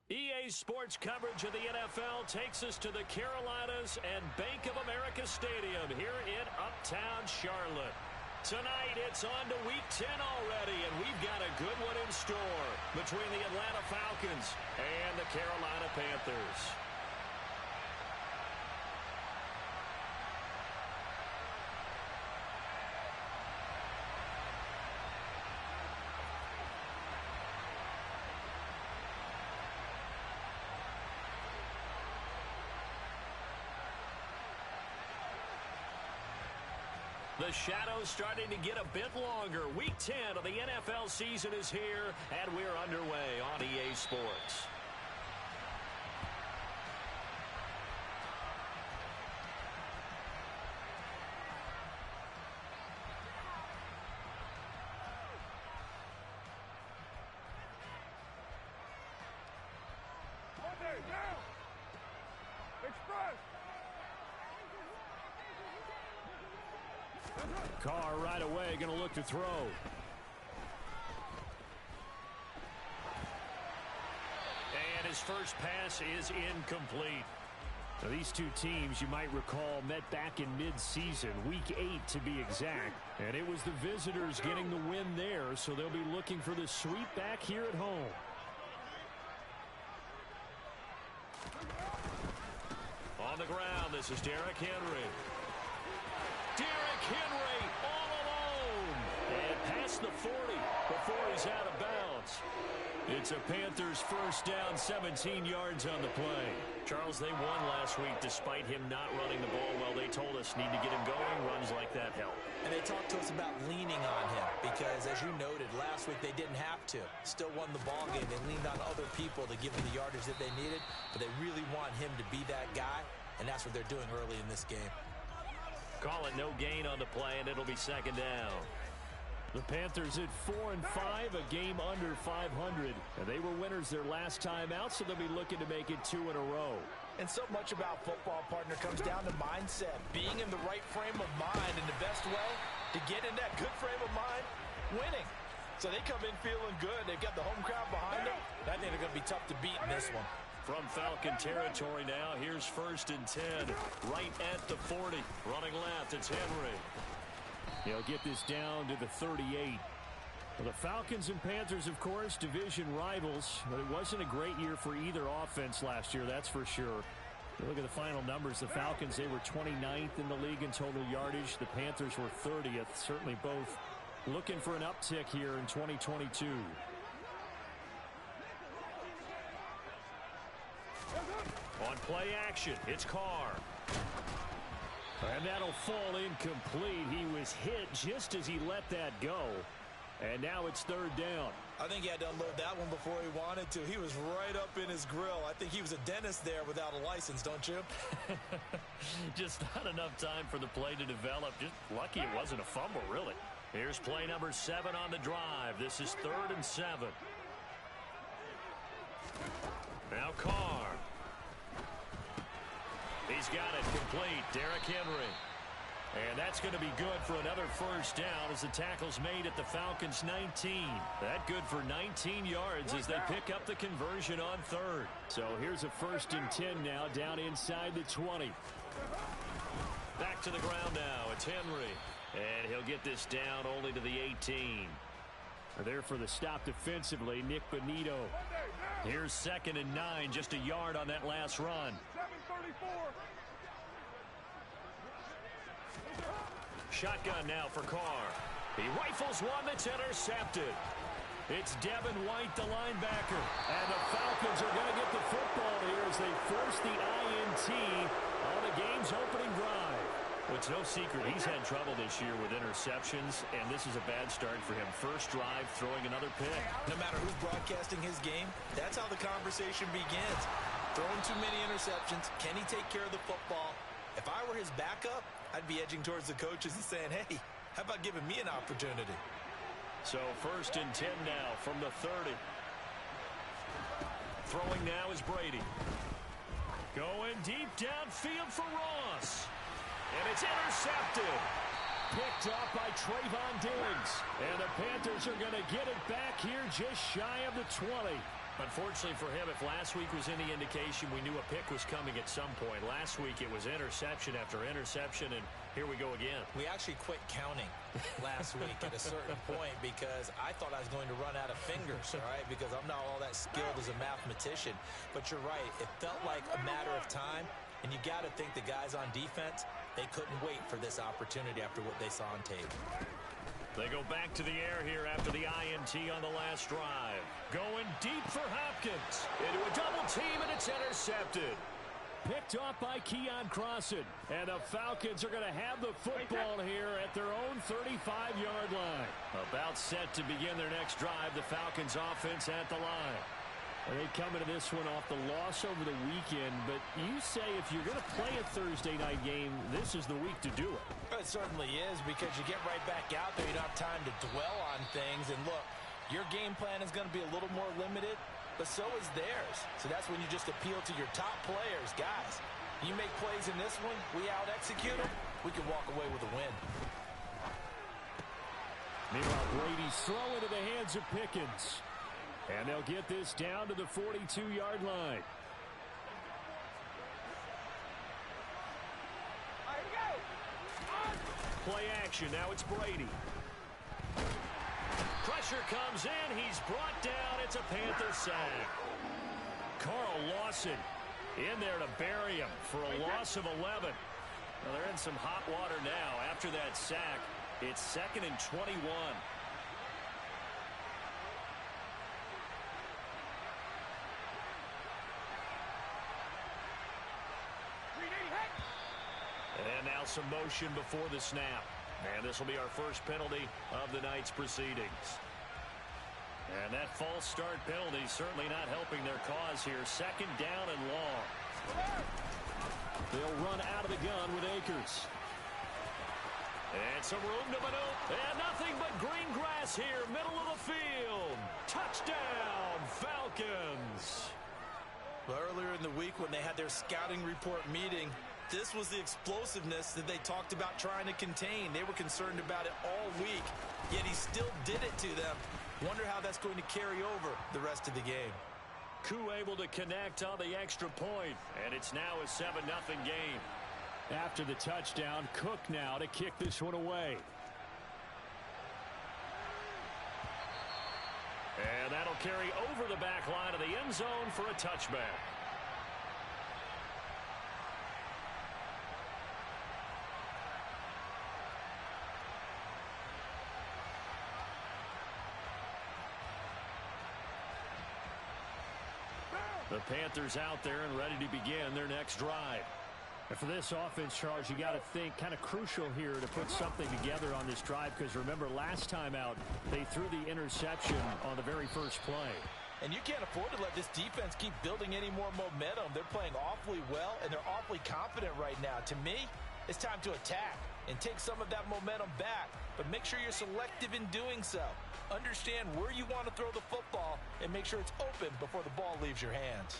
EA Sports coverage of the NFL takes us to the Carolinas and Bank of America Stadium here in Uptown Charlotte. Tonight, it's on to Week 10 already, and we've got a good one in store between the Atlanta Falcons and the Carolina Panthers. The shadow's starting to get a bit longer. Week 10 of the NFL season is here, and we're underway on EA Sports. Monday, down! Express! Carr right away going to look to throw. And his first pass is incomplete. Now, these two teams, you might recall, met back in mid-season, Week 8 to be exact. And it was the visitors getting the win there, so they'll be looking for the sweep back here at home. On the ground, this is Derrick Henry. Derrick Henry all alone. And past the 40 before he's out of bounds. It's a Panthers first down, 17 yards on the play. Charles, they won last week despite him not running the ball well. They told us need to get him going. Runs like that help. And they talked to us about leaning on him because, as you noted, last week they didn't have to. Still won the ball game. They leaned on other people to give them the yardage that they needed, but they really want him to be that guy, and that's what they're doing early in this game. Call it no gain on the play, and it'll be second down. The Panthers at 4-5, a game under 500. And they were winners their last time out, so they'll be looking to make it 2 in a row. And so much about football, partner, comes down to mindset. Being in the right frame of mind, and the best way to get in that good frame of mind, winning. So they come in feeling good. They've got the home crowd behind them. I think they're going to be tough to beat in this one. From Falcon territory now, here's 1st and 10, right at the 40. Running left, it's Henry. He'll get this down to the 38. Well, the Falcons and Panthers, of course, division rivals, but it wasn't a great year for either offense last year, that's for sure. You look at the final numbers, the Falcons, they were 29th in the league in total yardage. The Panthers were 30th. Certainly both looking for an uptick here in 2022. On play action, it's Carr. And that'll fall incomplete. He was hit just as he let that go. And now it's 3rd down. I think he had to unload that one before he wanted to. He was right up in his grill. I think he was a dentist there without a license, don't you? Just not enough time for the play to develop. Just lucky it wasn't a fumble, really. Here's play number 7 on the drive. This is 3rd and 7. Now Carr. He's got it complete. Derrick Henry. And that's going to be good for another first down as the tackle's made at the Falcons' 19. That good for 19 yards as they pick up the conversion on 3rd. So here's a 1st and 10 now down inside the 20. Back to the ground now. It's Henry. And he'll get this down only to the 18. There for the stop defensively, Nick Bonito. Here's 2nd and 9, just a yard on that last run. 7:34. Shotgun now for Carr. He rifles one that's intercepted. It's Devin White, the linebacker. And the Falcons are going to get the football here as they force the INT on the game's opening drive. Well, it's no secret he's had trouble this year with interceptions, and this is a bad start for him. First drive, throwing another pick. No matter who's broadcasting his game, that's how the conversation begins. Throwing too many interceptions. Can he take care of the football? If I were his backup, I'd be edging towards the coaches and saying, hey, how about giving me an opportunity? So 1st and 10 now from the 30. Throwing now is Brady. Going deep downfield for Ross. And it's intercepted. Picked off by Trayvon Diggs. And the Panthers are going to get it back here just shy of the 20. Unfortunately for him, if last week was any indication, we knew a pick was coming at some point. Last week it was interception after interception, and here we go again. We actually quit counting last week at a certain point because I thought I was going to run out of fingers, all right, because I'm not all that skilled as a mathematician. But you're right. It felt like a matter of time, and you got to think the guys on defense, they couldn't wait for this opportunity after what they saw on tape. They go back to the air here after the INT on the last drive. Going deep for Hopkins. Into a double team, and it's intercepted. Picked off by Keon Crossan. And the Falcons are going to have the football here at their own 35-yard line. About set to begin their next drive, the Falcons offense at the line. They come into this one off the loss over the weekend, but you say if you're going to play a Thursday night game, this is the week to do it. It certainly is, because you get right back out there. You don't have time to dwell on things. And look, your game plan is going to be a little more limited, but so is theirs. So that's when you just appeal to your top players. Guys, you make plays in this one, we out-execute them, we can walk away with a win. Meanwhile, Brady's throw into the hands of Pickens. And they'll get this down to the 42-yard line. Play action. Now it's Brady. Pressure comes in. He's brought down. It's a Panther sack. Carl Lawson in there to bury him for a loss of 11. Well, they're in some hot water now. After that sack, it's 2nd and 21. And now some motion before the snap. And this will be our first penalty of the night's proceedings. And that false start penalty certainly not helping their cause here. 2nd down and long. They'll run out of the gun with Akers. And some room to maneuver. And nothing but green grass here, middle of the field. Touchdown, Falcons. Well, earlier in the week when they had their scouting report meeting, this was the explosiveness that they talked about trying to contain. They were concerned about it all week, yet he still did it to them. Wonder how that's going to carry over the rest of the game. Koo able to connect on the extra point, and it's now a 7-0 game. After the touchdown, Cook now to kick this one away. And that'll carry over the back line of the end zone for a touchback. The Panthers out there and ready to begin their next drive. And for this offense, Charles, you got to think kind of crucial here to put something together on this drive, because remember last time out they threw the interception on the very first play. And you can't afford to let this defense keep building any more momentum. They're playing awfully well, and they're awfully confident right now. To me, it's time to attack and take some of that momentum back, but make sure you're selective in doing so. Understand where you want to throw the football and make sure it's open before the ball leaves your hands.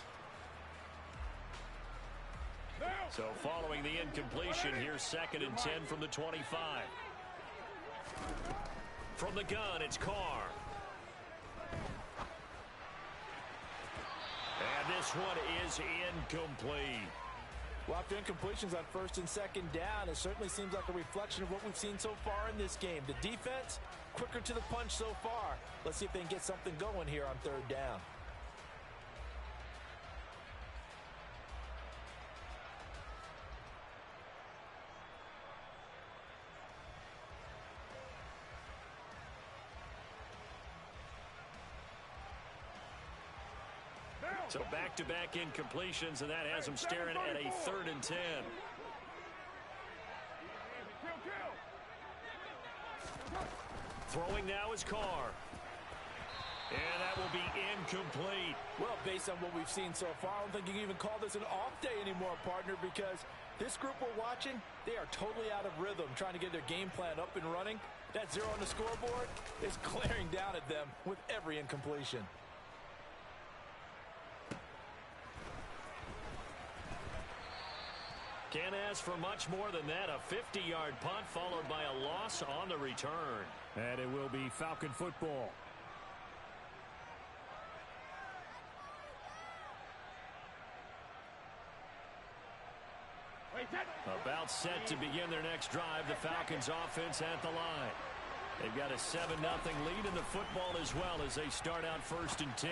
So following the incompletion, here's 2nd and 10 from the 25. From the gun, it's Carr. And this one is incomplete. Well, after incompletions on 1st and 2nd down, it certainly seems like a reflection of what we've seen so far in this game. The defense, quicker to the punch so far. Let's see if they can get something going here on 3rd down. So back-to-back incompletions, and that has them staring at a 3rd and 10. Throwing now is Carr. And that will be incomplete. Well, based on what we've seen so far, I don't think you can even call this an off day anymore, partner, because this group we're watching, they are totally out of rhythm, trying to get their game plan up and running. That 0 on the scoreboard is glaring down at them with every incompletion. Can't ask for much more than that. A 50-yard punt followed by a loss on the return. And it will be Falcon football. About set to begin their next drive, the Falcons offense at the line. They've got a 7-0 lead in the football as well as they start out 1st and 10.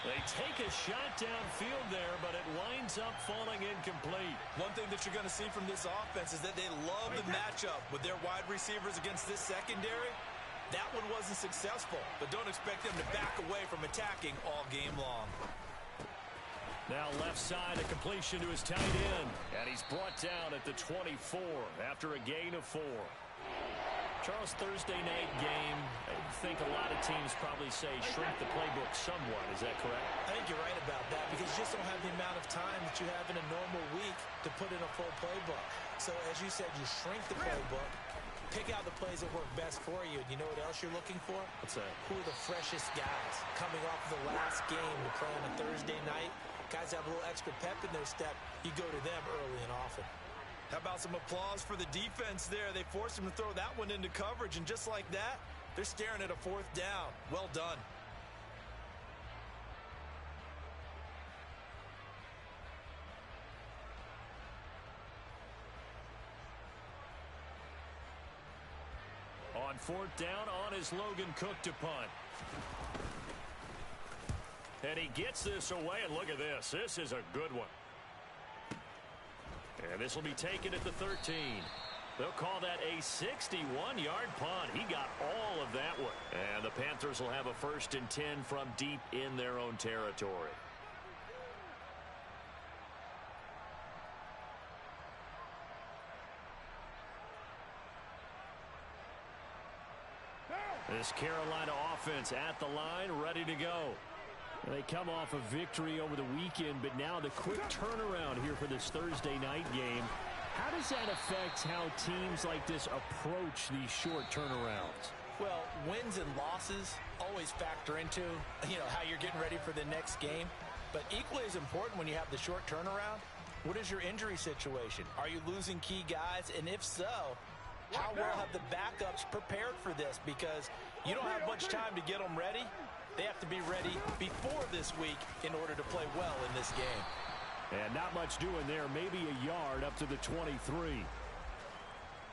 They take a shot downfield there, but it winds up falling incomplete. One thing that you're going to see from this offense is that they love the matchup with their wide receivers against this secondary. That one wasn't successful, but don't expect them to back away from attacking all game long. Now left side, a completion to his tight end. And he's brought down at the 24 after a gain of 4. Charles, Thursday night game, I think a lot of teams probably say shrink the playbook somewhat. Is that correct? I think you're right about that because you just don't have the amount of time that you have in a normal week to put in a full playbook. So as you said, you shrink the playbook, pick out the plays that work best for you. And you know what else you're looking for? What's that? Who are the freshest guys coming off the last game to play on a Thursday night? Guys have a little extra pep in their step. You go to them early and often. How about some applause for the defense there? They forced him to throw that one into coverage, and just like that, they're staring at a 4th down. Well done. On 4th down, on is Logan Cook to punt. And he gets this away, and look at this. This is a good one. And this will be taken at the 13. They'll call that a 61-yard punt. He got all of that one. And the Panthers will have a 1st and 10 from deep in their own territory. This Carolina offense at the line, ready to go. They come off a victory over the weekend, but now the quick turnaround here for this Thursday night game. How does that affect how teams like this approach these short turnarounds? Well, wins and losses always factor into, how you're getting ready for the next game. But equally as important when you have the short turnaround, what is your injury situation? Are you losing key guys? And if so, how well have the backups prepared for this? Because you don't have much time to get them ready. They have to be ready before this week in order to play well in this game. And not much doing there, maybe a yard up to the 23.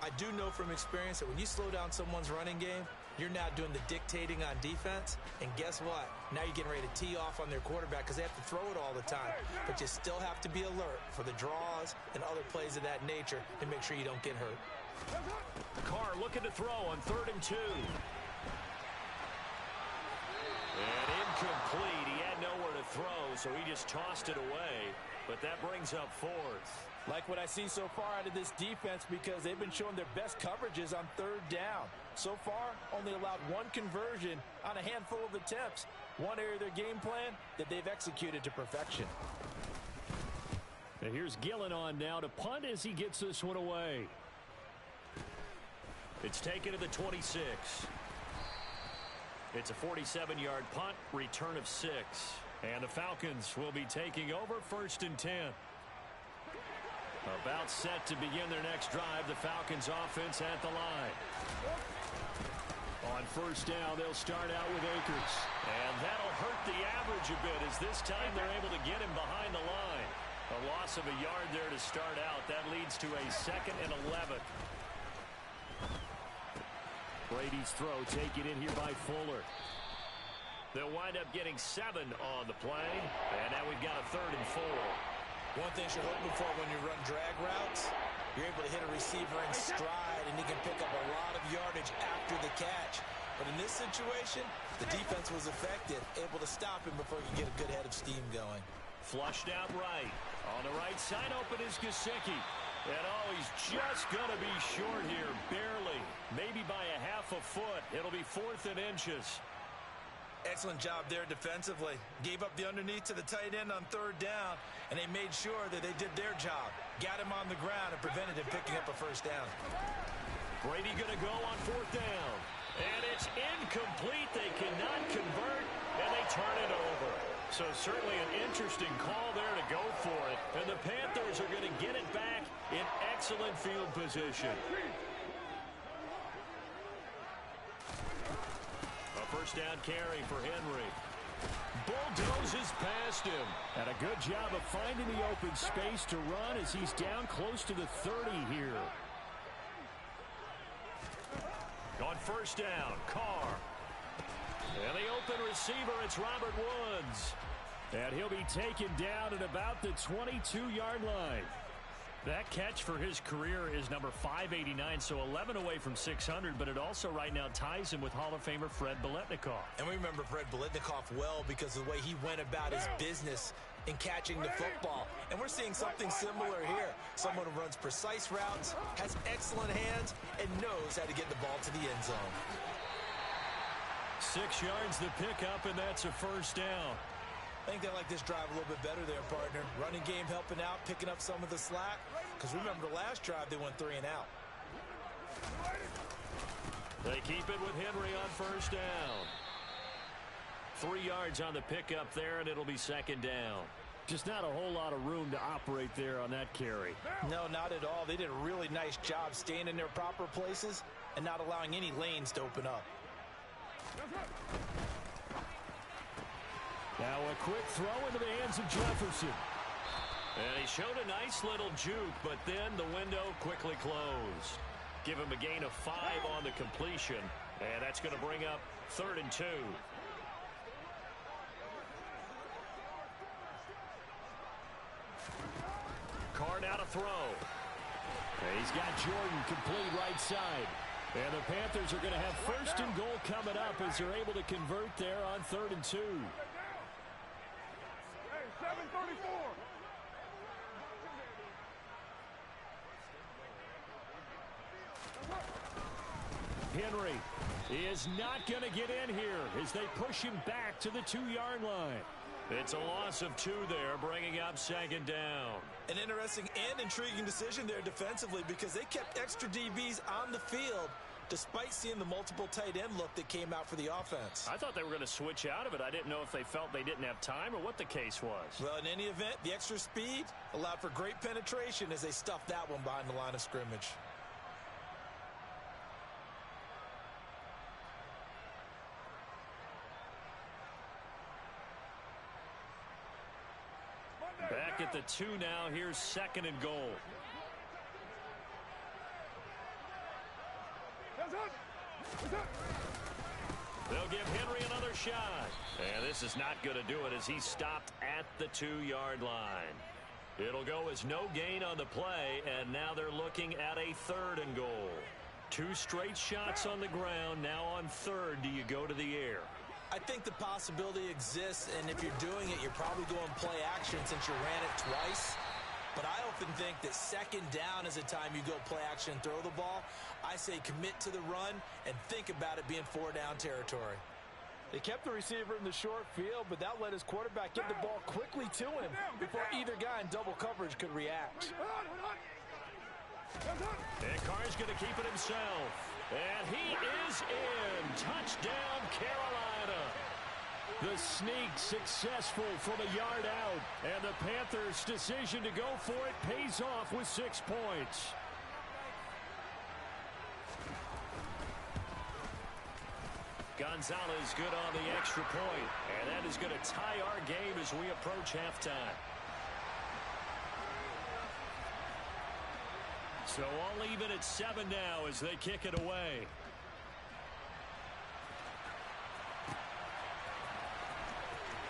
I do know from experience that when you slow down someone's running game, you're now doing the dictating on defense. And guess what? Now you're getting ready to tee off on their quarterback because they have to throw it all the time. But you still have to be alert for the draws and other plays of that nature to make sure you don't get hurt. Carr looking to throw on 3rd and 2. And incomplete. He had nowhere to throw, so he just tossed it away. But that brings up 4th. Like what I see so far out of this defense because they've been showing their best coverages on 3rd down. So far, only allowed 1 conversion on a handful of attempts. One area of their game plan that they've executed to perfection. And here's Gillen on now to punt as he gets this one away. It's taken to the 26. It's a 47-yard punt, return of 6. And the Falcons will be taking over 1st and 10. About set to begin their next drive, the Falcons offense at the line. On 1st down, they'll start out with Akers. And that'll hurt the average a bit as this time they're able to get him behind the line. A loss of a yard there to start out. That leads to a 2nd and 11. Brady's throw taken in here by Fuller. They'll wind up getting 7 on the play. And now we've got a 3rd and 4. One thing you're hoping for when you run drag routes, you're able to hit a receiver in stride, and he can pick up a lot of yardage after the catch. But in this situation, the defense was effective, able to stop him before he could get a good head of steam going. Flushed out right. On the right side, open is Gesicki. And he's just going to be short here, barely. Maybe by a half a foot. It'll be 4th and inches. Excellent job there defensively. Gave up the underneath to the tight end on 3rd down, and they made sure that they did their job. Got him on the ground and prevented him picking up a 1st down. Brady going to go on 4th down. And it's incomplete. They cannot convert, and they turn it over. So certainly an interesting call there to go for it. And the Panthers are going to get it back in excellent field position. A 1st down carry for Henry. Bulldozes past him. And a good job of finding the open space to run as he's down close to the 30 here. On first down, Carr. And the open receiver, it's Robert Woods. And he'll be taken down at about the 22-yard line. That catch for his career is number 589, so 11 away from 600, but it also right now ties him with Hall of Famer Fred Biletnikoff. And we remember Fred Biletnikoff well because of the way he went about his business in catching the football. And we're seeing something similar here. Someone who runs precise routes, has excellent hands, and knows how to get the ball to the end zone. 6 yards the pickup, and that's a first down. I think they like this drive a little bit better there, partner. Running game helping out, picking up some of the slack. Because remember the last drive, they went 3 and out. They keep it with Henry on first down. 3 yards on the pickup there, and it'll be second down. Just not a whole lot of room to operate there on that carry. No, not at all. They did a really nice job staying in their proper places and not allowing any lanes to open up. Now a quick throw into the hands of Jefferson. And he showed a nice little juke, but then the window quickly closed. Give him a gain of 5 on the completion, and that's going to bring up 3rd and 2. Carr now to throw. And he's got Jordan complete right side. And the Panthers are going to have 1st and goal coming up as they're able to convert there on 3rd and 2. Hey, 7:34. Henry is not going to get in here as they push him back to the 2-yard line. It's a loss of 2 there, bringing up 2nd down. An interesting and intriguing decision there defensively because they kept extra DBs on the field despite seeing the multiple tight end look that came out for the offense. I thought they were going to switch out of it. I didn't know if they felt they didn't have time or what the case was. Well, in any event, the extra speed allowed for great penetration as they stuffed that one behind the line of scrimmage. Back at the 2 now. Here's 2nd and goal. They'll give Henry another shot. And this is not going to do it as he stopped at the 2-yard line. It'll go as no gain on the play, and now they're looking at a 3rd and goal. 2 straight shots on the ground. Now on 3rd, do you go to the air? I think the possibility exists, and if you're doing it, you're probably going play action since you ran it twice. But I often think that 2nd down is a time you go play action and throw the ball. I say commit to the run and think about it being 4-down territory. They kept the receiver in the short field, but that let his quarterback get the ball quickly to him before either guy in double coverage could react. And Carr's going to keep it himself. And he is in. Touchdown, Carolina. The sneak successful from a yard out. And the Panthers' decision to go for it pays off with 6 points. Gonzalez good on the extra point. And that is going to tie our game as we approach halftime. So all even at 7 now as they kick it away.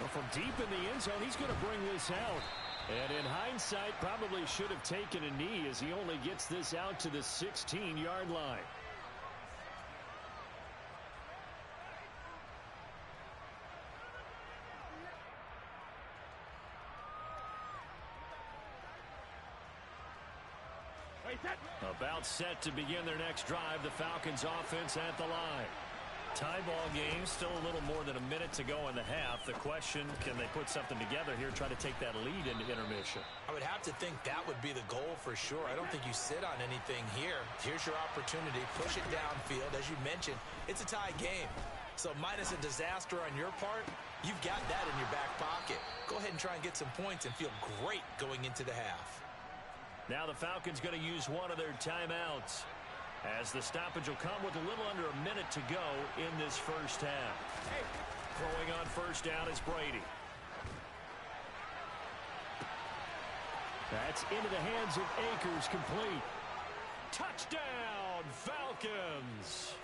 Well, from deep in the end zone, he's going to bring this out. And in hindsight, probably should have taken a knee as he only gets this out to the 16-yard line. About set to begin their next drive. The Falcons offense at the line. Tie ball game, still a little more than a minute to go in the half. The question, can they put something together here, try to take that lead into intermission? I would have to think that would be the goal for sure. I don't think you sit on anything here. Here's your opportunity. Push it downfield. As you mentioned, it's a tie game. So minus a disaster on your part, you've got that in your back pocket. Go ahead and try and get some points and feel great going into the half. Now the Falcons going to use one of their timeouts as the stoppage will come with a little under a minute to go in this first half. Throwing on first down is Brady. That's into the hands of Akers, complete. Touchdown, Falcons!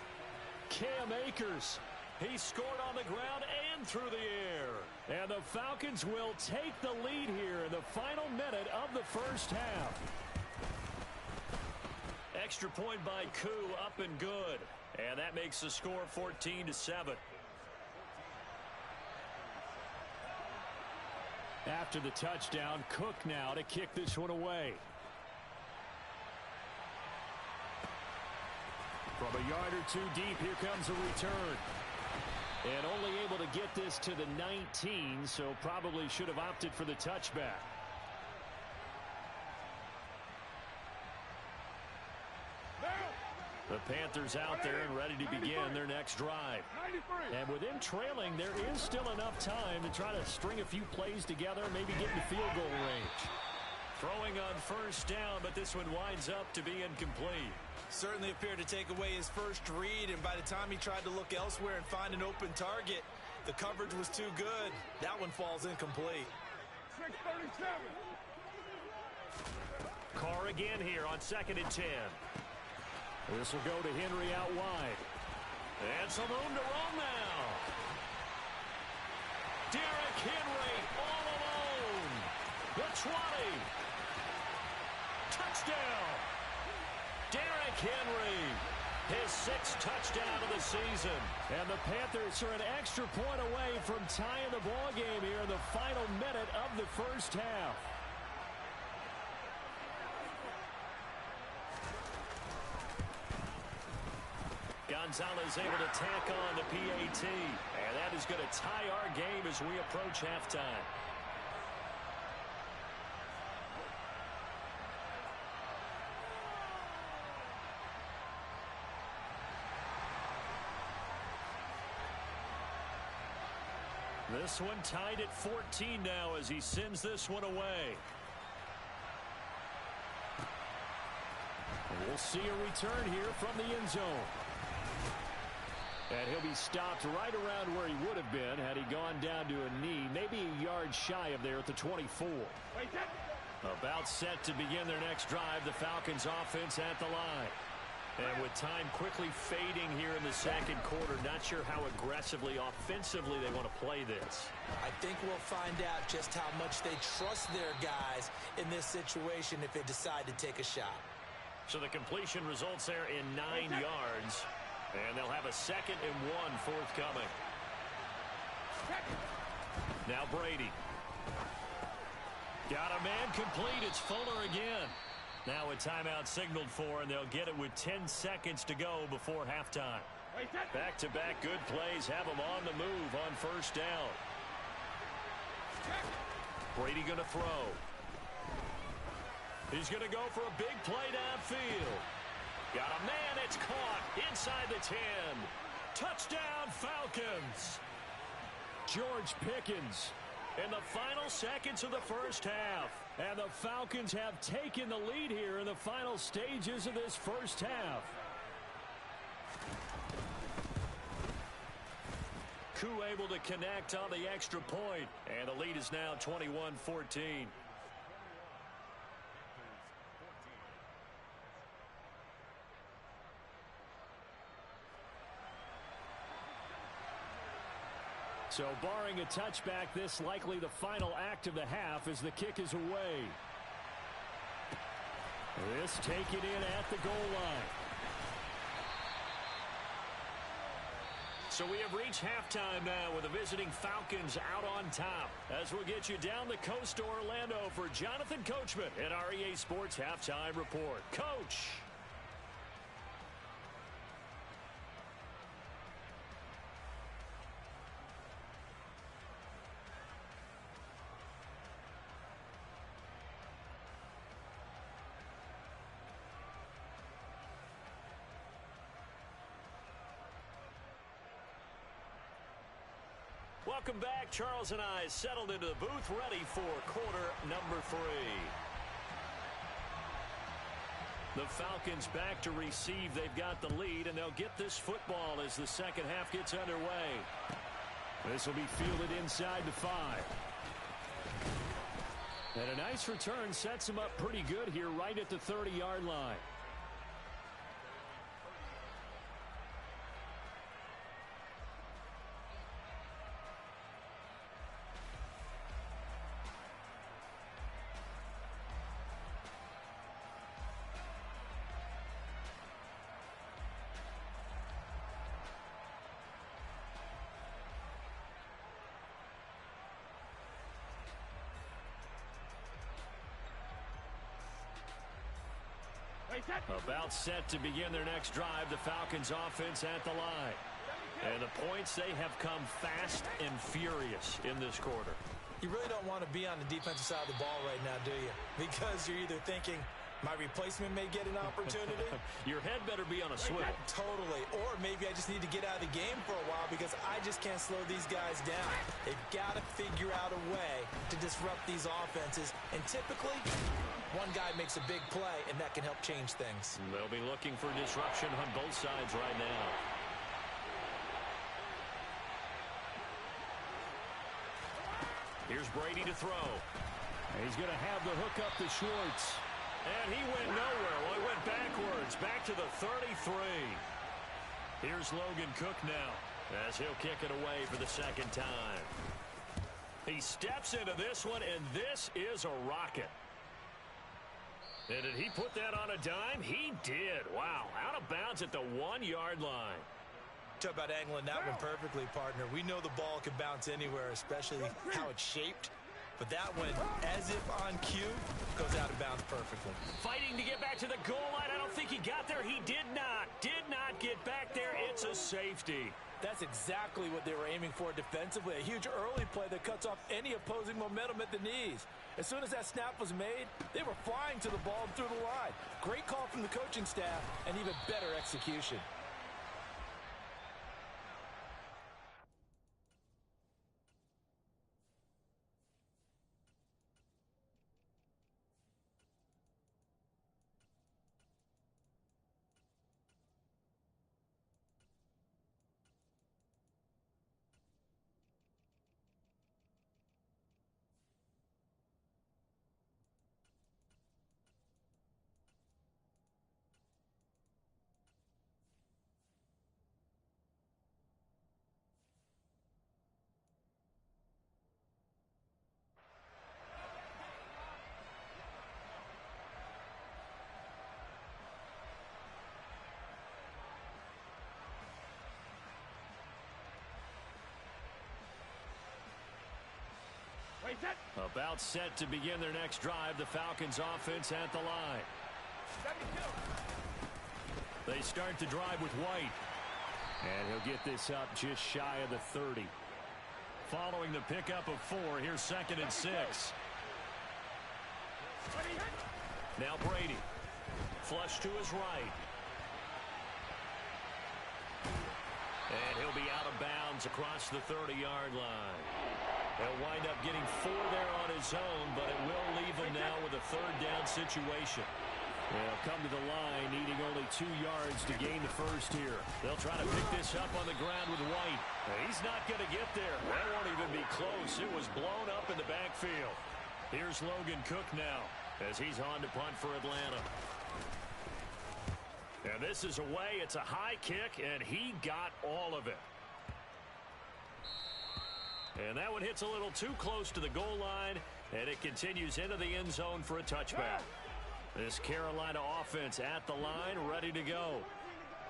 Cam Akers, he scored on the ground and through the air. And the Falcons will take the lead here in the final minute of the first half. Extra point by Koo, up and good. And that makes the score 14-7. After the touchdown, Cook now to kick this one away. From a yard or two deep, here comes a return. And only able to get this to the 19, so probably should have opted for the touchback. The Panthers out there and ready to begin their next drive. And with them trailing, there is still enough time to try to string a few plays together, maybe get in field goal range. Throwing on first down, but this one winds up to be incomplete. Certainly appeared to take away his first read, and by the time he tried to look elsewhere and find an open target, the coverage was too good. That one falls incomplete. 6:37. Carr again here on 2nd and 10. This will go to Henry out wide. And some room to run now. Derrick Henry all alone. The 20. Touchdown. Derrick Henry. His 6th touchdown of the season. And the Panthers are an extra point away from tying the ball game here in the final minute of the first half. Gonzalez able to tack on the PAT. And that is going to tie our game as we approach halftime. This one tied at 14 now as he sends this one away. We'll see a return here from the end zone. And he'll be stopped right around where he would have been had he gone down to a knee, maybe a yard shy of there at the 24. About set to begin their next drive, the Falcons offense at the line. And with time quickly fading here in the second quarter, not sure how aggressively, offensively they want to play this. I think we'll find out just how much they trust their guys in this situation if they decide to take a shot. So the completion results there in 9 yards. And they'll have a 2nd and 1 forthcoming. Now Brady. Got a man complete. It's Fuller again. Now a timeout signaled for, and they'll get it with 10 seconds to go before halftime. Back-to-back good plays have them on the move on first down. Brady going to throw. He's going to go for a big play downfield. Got a man, it's caught inside the 10. Touchdown, Falcons. George Pickens in the final seconds of the first half. And the Falcons have taken the lead here in the final stages of this first half. Koo able to connect on the extra point. And the lead is now 21-14. So barring a touchback, this likely the final act of the half as the kick is away. This taken in at the goal line. So we have reached halftime now with the visiting Falcons out on top. As we'll get you down the coast to Orlando for Jonathan Coachman at our EA Sports Halftime Report. Coach. Welcome back. Charles and I settled into the booth ready for quarter number 3. The Falcons back to receive. They've got the lead, and they'll get this football as the second half gets underway. This will be fielded inside the 5. And a nice return sets him up pretty good here right at the 30-yard line. About set to begin their next drive, the Falcons offense at the line. And the points, they have come fast and furious in this quarter. You really don't want to be on the defensive side of the ball right now, do you? Because you're either thinking, my replacement may get an opportunity. Your head better be on a swivel. Totally. Or maybe I just need to get out of the game for a while because I just can't slow these guys down. They've got to figure out a way to disrupt these offenses. And typically, one guy makes a big play, and that can help change things. They'll be looking for disruption on both sides right now. Here's Brady to throw. He's going to have the hook up to Schwartz. And he went nowhere. Well, he went backwards, back to the 33. Here's Logan Cook now, as he'll kick it away for the second time. He steps into this one, and this is a rocket. And did he put that on a dime? He did. Wow, out of bounds at the 1-yard line. Talk about angling that one perfectly, partner. We know the ball can bounce anywhere, especially how it's shaped. But that one, as if on cue, goes out of bounds perfectly. Fighting to get back to the goal line. I don't think he got there. He did not. Did not get back there. It's a safety. That's exactly what they were aiming for defensively. A huge early play that cuts off any opposing momentum at the knees. As soon as that snap was made, they were flying to the ball and through the line. Great call from the coaching staff and even better execution. About set to begin their next drive, the Falcons offense at the line. They start the drive with White. And he'll get this up just shy of the 30. Following the pickup of 4, here's 2nd and 6. Now Brady. Flush to his right. And he'll be out of bounds across the 30-yard line. He'll wind up getting 4 there on his own, but it will leave him now with a 3rd down situation. They'll come to the line, needing only 2 yards to gain the first here. They'll try to pick this up on the ground with White. He's not going to get there. That won't even be close. It was blown up in the backfield. Here's Logan Cook now, as he's on to punt for Atlanta. And this is away. It's a high kick, and he got all of it. And that one hits a little too close to the goal line, and it continues into the end zone for a touchback. This Carolina offense at the line, ready to go.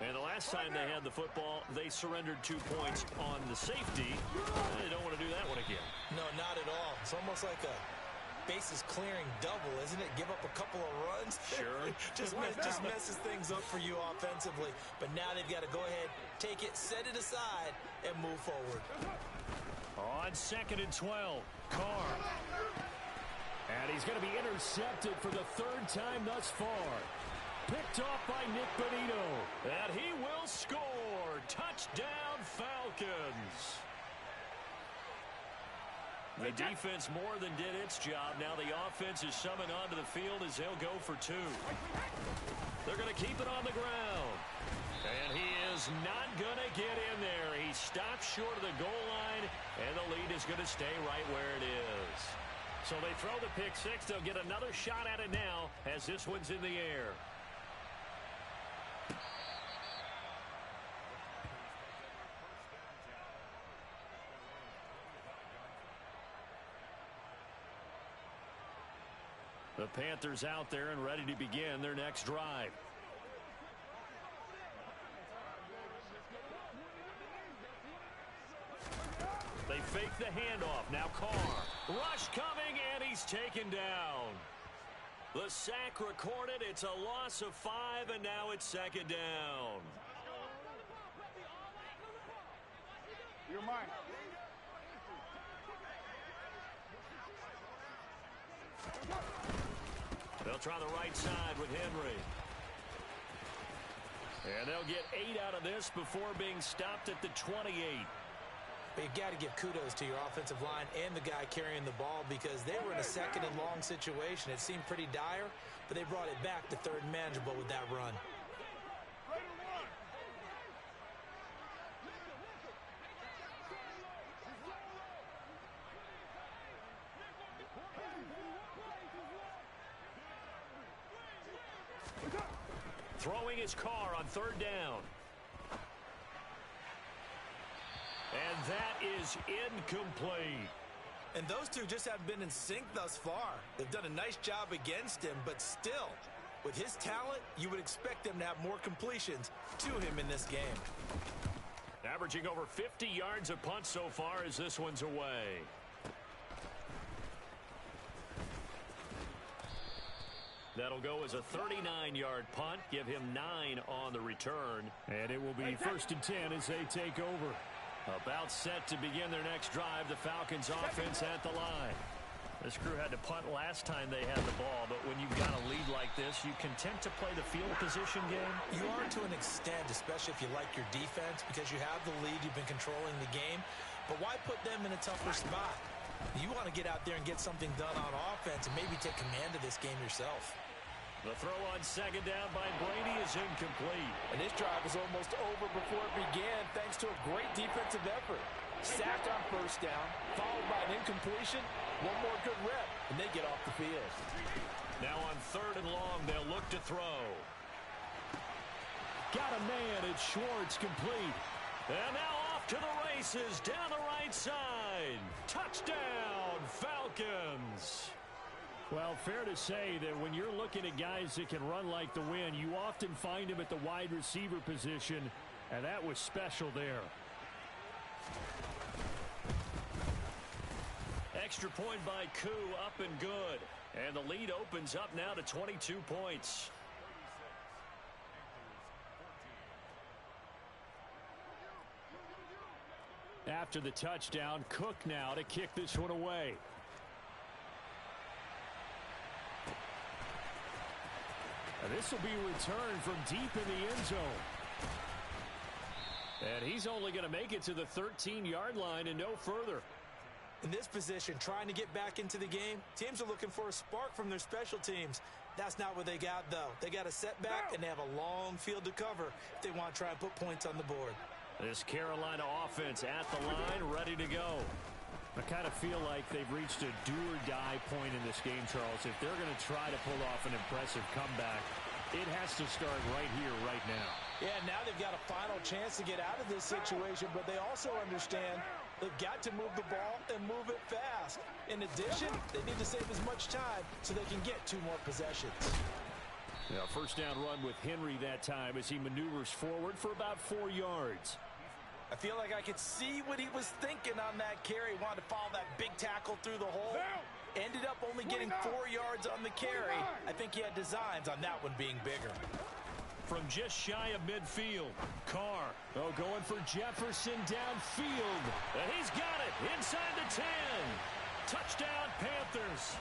And the last time they had the football, they surrendered 2 points on the safety. They don't want to do that one again. No, not at all. It's almost like a bases clearing double, isn't it? Give up a couple of runs. Sure. just messes things up for you offensively. But now they've got to go ahead, take it, set it aside, and move forward. On 2nd and 12, Carr. And he's going to be intercepted for the 3rd time thus far. Picked off by Nick Bonito. And he will score. Touchdown, Falcons. The defense more than did its job. Now the offense is summoned onto the field as they'll go for two. They're going to keep it on the ground. And he is not going to get in there. He stops short of the goal line, and the lead is going to stay right where it is. So they throw the pick six. They'll get another shot at it now as this one's in the air. The Panthers out there and ready to begin their next drive. They fake the handoff. Now Carr. Rush coming, and he's taken down. The sack recorded. It's a loss of 5, and now it's second down. You're mine. They'll try the right side with Henry. And they'll get 8 out of this before being stopped at the 28. But you got to give kudos to your offensive line and the guy carrying the ball because they were in a second and long situation. It seemed pretty dire, but they brought it back to third and manageable with that run. Throwing his Carr on third down. And that is incomplete. And those two just haven't been in sync thus far. They've done a nice job against him, but still, with his talent, you would expect them to have more completions to him in this game. Averaging over 50 yards a punt so far as this one's away. That'll go as a 39-yard punt. Give him 9 on the return. And it will be 1st and 10 as they take over. About set to begin their next drive. The Falcons offense at the line. This crew had to punt last time they had the ball, but when you've got a lead like this, you content to play the field position game? You are to an extent, especially if you like your defense, because you have the lead, you've been controlling the game. But why put them in a tougher spot? You want to get out there and get something done on offense and maybe take command of this game yourself. The throw on second down by Brady is incomplete. And this drive was almost over before it began thanks to a great defensive effort. Sack on first down, followed by an incompletion, one more good rep, and they get off the field. Now on third and long, they'll look to throw. Got a man, it's Schwartz, complete. And now off to the races, down the right side. Touchdown, Falcons. Well, fair to say that when you're looking at guys that can run like the wind, you often find them at the wide receiver position, and that was special there. Extra point by Koo, up and good. And the lead opens up now to 22 points. After the touchdown, Cook now to kick this one away. And this will be returned from deep in the end zone. And he's only going to make it to the 13-yard line and no further. In this position, trying to get back into the game, teams are looking for a spark from their special teams. That's not what they got, though. They got a setback, and they have a long field to cover if they want to try and put points on the board. This Carolina offense at the line, ready to go. I kind of feel like they've reached a do-or-die point in this game, Charles. If they're going to try to pull off an impressive comeback, it has to start right here, right now. Yeah, now they've got a final chance to get out of this situation, but they also understand they've got to move the ball and move it fast. In addition, they need to save as much time so they can get 2 more possessions. Now, first down run with Henry that time as he maneuvers forward for about 4 yards. I feel like I could see what he was thinking on that carry. Wanted to follow that big tackle through the hole. Ended up only getting 4 yards on the carry. I think he had designs on that one being bigger. From just shy of midfield, Carr, going for Jefferson downfield. And he's got it inside the 10. Touchdown, Panthers.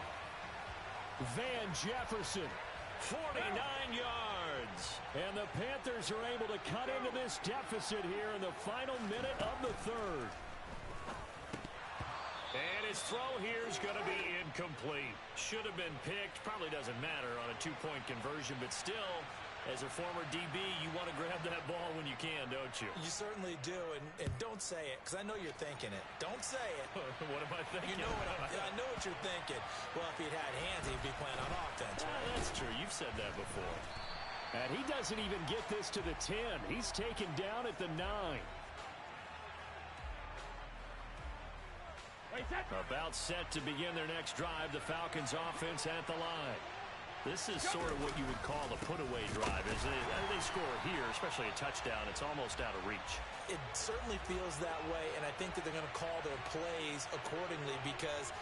Van Jefferson, 49 yards. And the Panthers are able to cut into this deficit here in the final minute of the third. And his throw here is going to be incomplete. Should have been picked. Probably doesn't matter on a two-point conversion, but still, as a former DB, you want to grab that ball when you can, don't you? You certainly do, and don't say it, because I know you're thinking it. Don't say it. What am I thinking? You know I know what you're thinking. Well, if he'd had hands, he'd be playing on offense. That's true. You've said that before. And he doesn't even get this to the 10. He's taken down at the 9. About set to begin their next drive, the Falcons offense at the line. This is sort of what you would call a put-away drive, isn't it? They score here, especially a touchdown. It's almost out of reach. It certainly feels that way, and I think that they're going to call their plays accordingly, because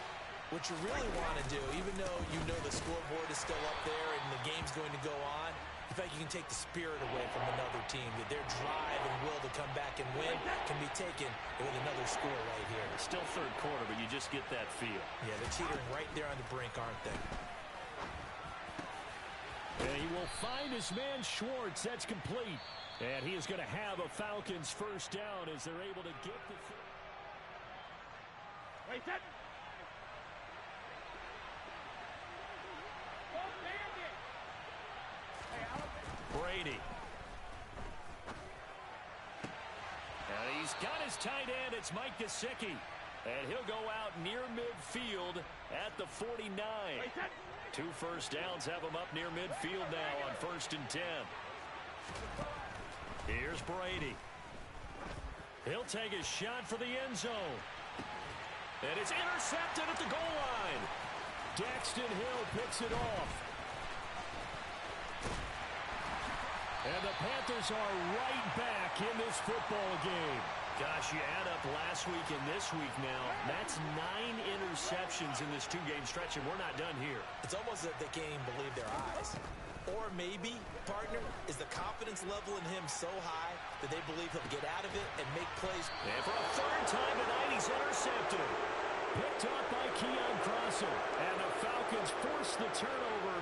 what you really want to do, even though you know the scoreboard is still up there and the game's going to go on, in fact, you can take the spirit away from another team, that their drive and will to come back and win can be taken with another score right here. It's still third quarter, but you just get that feel. Yeah, they're teetering right there on the brink, aren't they? And he will find his man Schwartz. That's complete. And he is going to have a Falcons first down as they're able to get the... Wait, that... Brady. And he's got his tight end. It's Mike Gesicki. And he'll go out near midfield at the 49. 2 first downs have him up near midfield now on 1st and 10. Here's Brady. He'll take a shot for the end zone. And it's intercepted at the goal line. Daxton Hill picks it off. And the Panthers are right back in this football game. Gosh, you add up last week and this week now. That's 9 interceptions in this 2-game stretch, and we're not done here. It's almost as if they can't even believe their eyes. Or maybe, partner, is the confidence level in him so high that they believe he'll get out of it and make plays. And for a 3rd time tonight, he's intercepted. Picked up by Keon Crossen. And the Falcons force the turnover.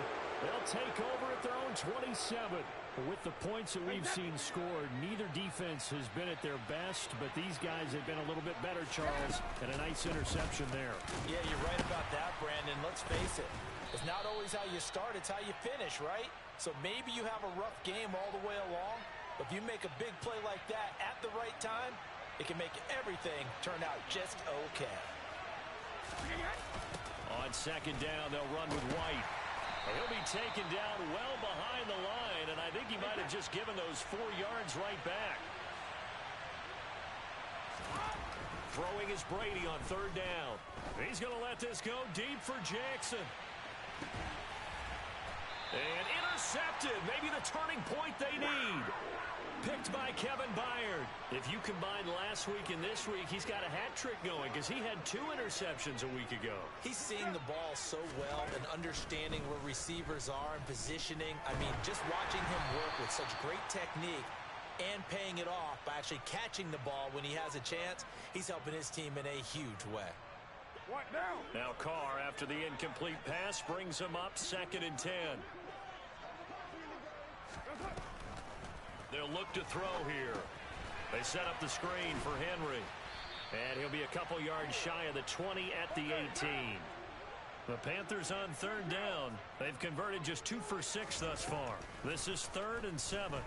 They'll take over at their own 27. With the points that we've seen scored, neither defense has been at their best, but these guys have been a little bit better, Charles, and a nice interception there. Yeah, you're right about that, Brandon. Let's face it. It's not always how you start, it's how you finish, right? So maybe you have a rough game all the way along, but if you make a big play like that at the right time, it can make everything turn out just okay. On 2nd down, they'll run with White. He'll be taken down well behind the line, and I think he might have just given those 4 yards right back. Throwing is Brady on 3rd down. He's going to let this go deep for Jackson. And intercepted. Maybe the turning point they need. Picked by Kevin Byard. If you combine last week and this week, he's got a hat trick going because he had 2 interceptions a week ago. He's seeing the ball so well and understanding where receivers are and positioning. I mean, just watching him work with such great technique and paying it off by actually catching the ball when he has a chance, he's helping his team in a huge way. What now? Now Carr, after the incomplete pass, brings him up 2nd and 10. They'll look to throw here. They set up the screen for Henry. And he'll be a couple yards shy of the 20 at the 18. The Panthers on 3rd down. They've converted just 2 for 6 thus far. This is 3rd and 7.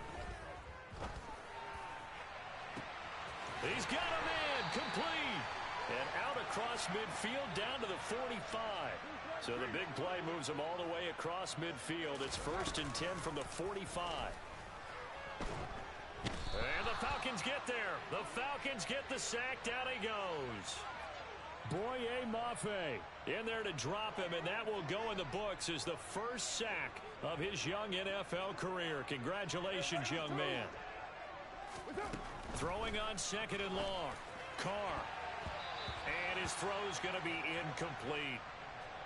He's got a man complete. And out across midfield down to the 45. So the big play moves him all the way across midfield. It's 1st and 10 from the 45. And the Falcons get there. The Falcons get the sack. Down he goes. Boye Mafe in there to drop him, and that will go in the books as the first sack of his young NFL career. Congratulations, young man. Throwing on 2nd and long. Carr. And his throw's going to be incomplete.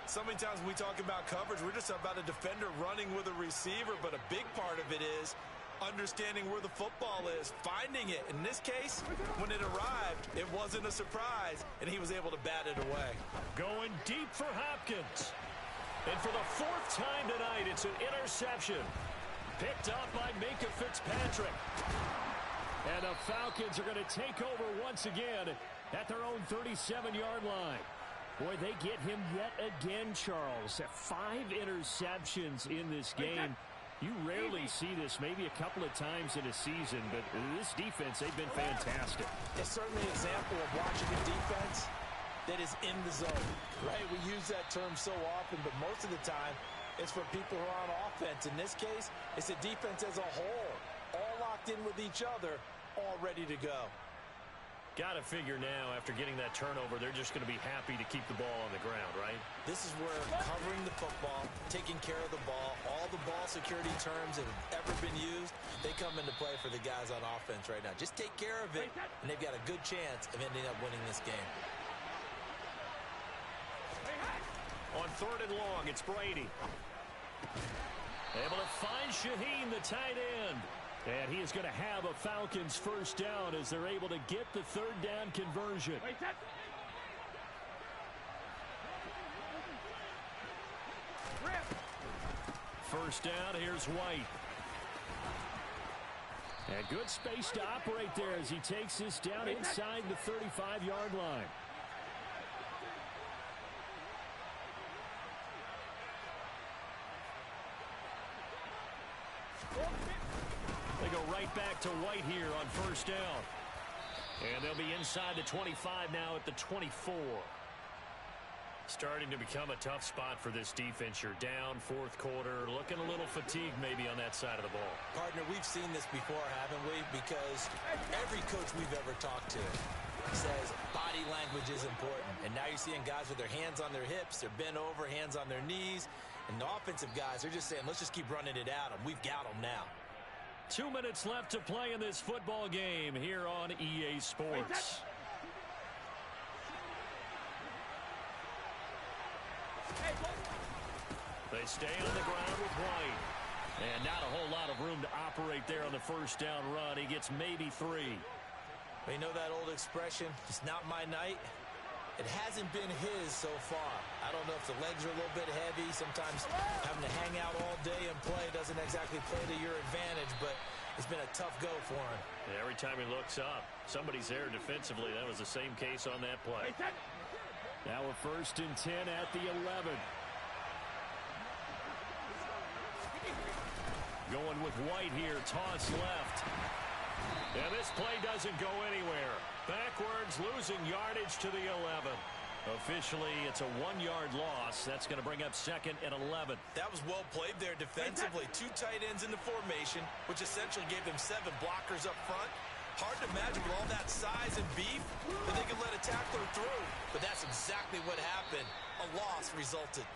So many times when we talk about coverage, we're just about a defender running with a receiver, but a big part of it is understanding where the football is, finding it. In this case, when it arrived, it wasn't a surprise, and he was able to bat it away. Going deep for Hopkins. And for the 4th time tonight, it's an interception. Picked up by Minkah Fitzpatrick. And the Falcons are going to take over once again at their own 37-yard line. Boy, they get him yet again, Charles. 5 interceptions in this game. You rarely see this, maybe a couple of times in a season, but this defense, they've been fantastic. It's certainly an example of watching a defense that is in the zone, right? We use that term so often, but most of the time, it's for people who are on offense. In this case, it's a defense as a whole, all locked in with each other, all ready to go. Got to figure now, after getting that turnover, they're just going to be happy to keep the ball on the ground, right? This is where covering the football, taking care of the ball, all the ball security terms that have ever been used, they come into play for the guys on offense right now. Just take care of it, and they've got a good chance of ending up winning this game. On 3rd and long, it's Brady. Able to find Shaheen, the tight end. And he is going to have a Falcons first down as they're able to get the 3rd down conversion. First down, here's White. And good space to operate there as he takes this down inside the 35-yard line. They go right back to White here on first down. And they'll be inside the 25 now at the 24. Starting to become a tough spot for this defense. You're down 4th quarter, looking a little fatigued maybe on that side of the ball. Partner, we've seen this before, haven't we? Because every coach we've ever talked to says body language is important. And now you're seeing guys with their hands on their hips, they're bent over, hands on their knees. And the offensive guys, they're just saying, let's just keep running it at them. We've got them now. 2 minutes left to play in this football game here on EA Sports. They stay on the ground with White. And not a whole lot of room to operate there on the first down run. He gets maybe 3. You know that old expression, it's not my night? It hasn't been his so far. I don't know if the legs are a little bit heavy. Sometimes having to hang out all day and play doesn't exactly play to your advantage, but it's been a tough go for him. Yeah, every time he looks up, somebody's there defensively. That was the same case on that play. Now a 1st and 10 at the 11. Going with White here, toss left. And this play doesn't go anywhere. Backwards, losing yardage to the 11. Officially, it's a 1-yard loss. That's going to bring up 2nd and 11. That was well played there defensively. 2 tight ends in the formation, which essentially gave them 7 blockers up front. Hard to imagine with all that size and beef that they could let a tackler through. But that's exactly what happened. A loss resulted.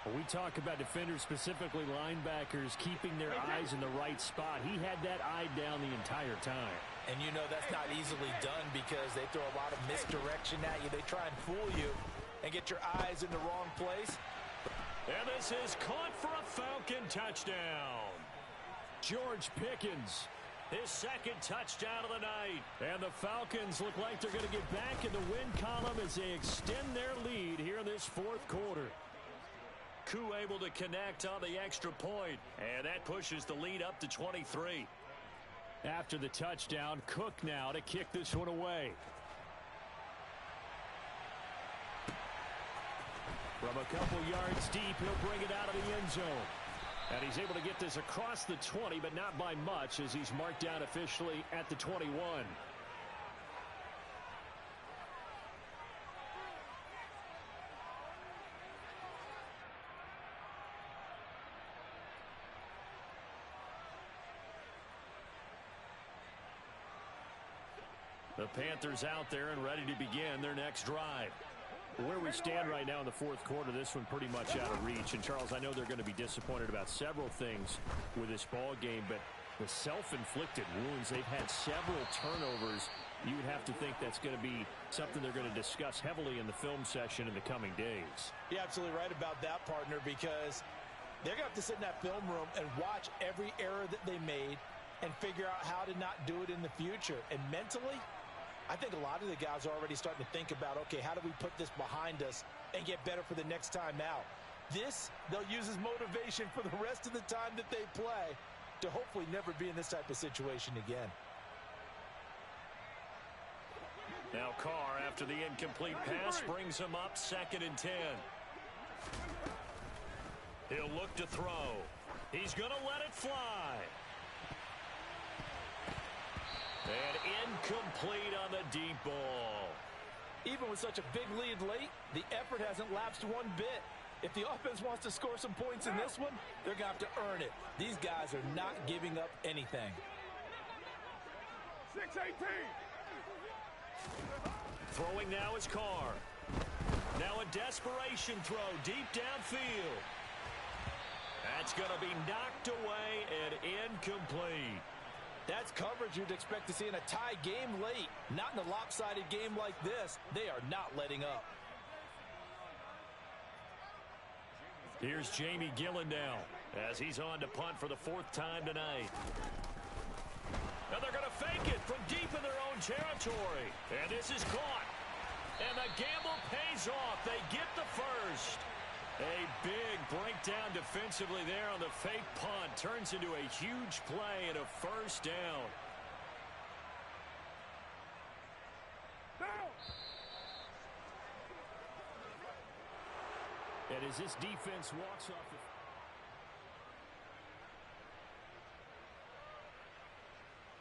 When we talk about defenders, specifically linebackers, keeping their eyes in the right spot. He had that eye down the entire time. And you know that's not easily done because they throw a lot of misdirection at you. They try and fool you and get your eyes in the wrong place. And this is caught for a Falcon touchdown. George Pickens, his 2nd touchdown of the night. And the Falcons look like they're going to get back in the win column as they extend their lead here in this 4th quarter. Koo able to connect on the extra point, and that pushes the lead up to 23. After the touchdown, Cook now to kick this one away. From a couple yards deep, he'll bring it out of the end zone. And he's able to get this across the 20, but not by much as he's marked down officially at the 21. The Panthers out there and ready to begin their next drive. Where we stand right now in the 4th quarter, this one pretty much out of reach. And, Charles, I know they're going to be disappointed about several things with this ball game, but the self-inflicted wounds, they've had several turnovers. You would have to think that's going to be something they're going to discuss heavily in the film session in the coming days. You're absolutely right about that, partner, because they're going to have to sit in that film room and watch every error that they made and figure out how to not do it in the future. And mentally, I think a lot of the guys are already starting to think about, okay, how do we put this behind us and get better for the next time out? This, they'll use as motivation for the rest of the time that they play to hopefully never be in this type of situation again. Now Carr, after the incomplete pass, brings him up 2nd and 10. He'll look to throw. He's going to let it fly. And incomplete on the deep ball. Even with such a big lead late, the effort hasn't lapsed one bit. If the offense wants to score some points in this one, they're going to have to earn it. These guys are not giving up anything. 6-18. Throwing now is Carr. Now a desperation throw deep downfield. That's going to be knocked away and incomplete. That's coverage you'd expect to see in a tie game late. Not in a lopsided game like this. They are not letting up. Here's Jamie Gillen now as he's on to punt for the 4th time tonight. Now they're going to fake it from deep in their own territory. And this is caught. And the gamble pays off. They get the first. A big breakdown defensively there on the fake punt. Turns into a huge play and a first down. And as this defense walks off the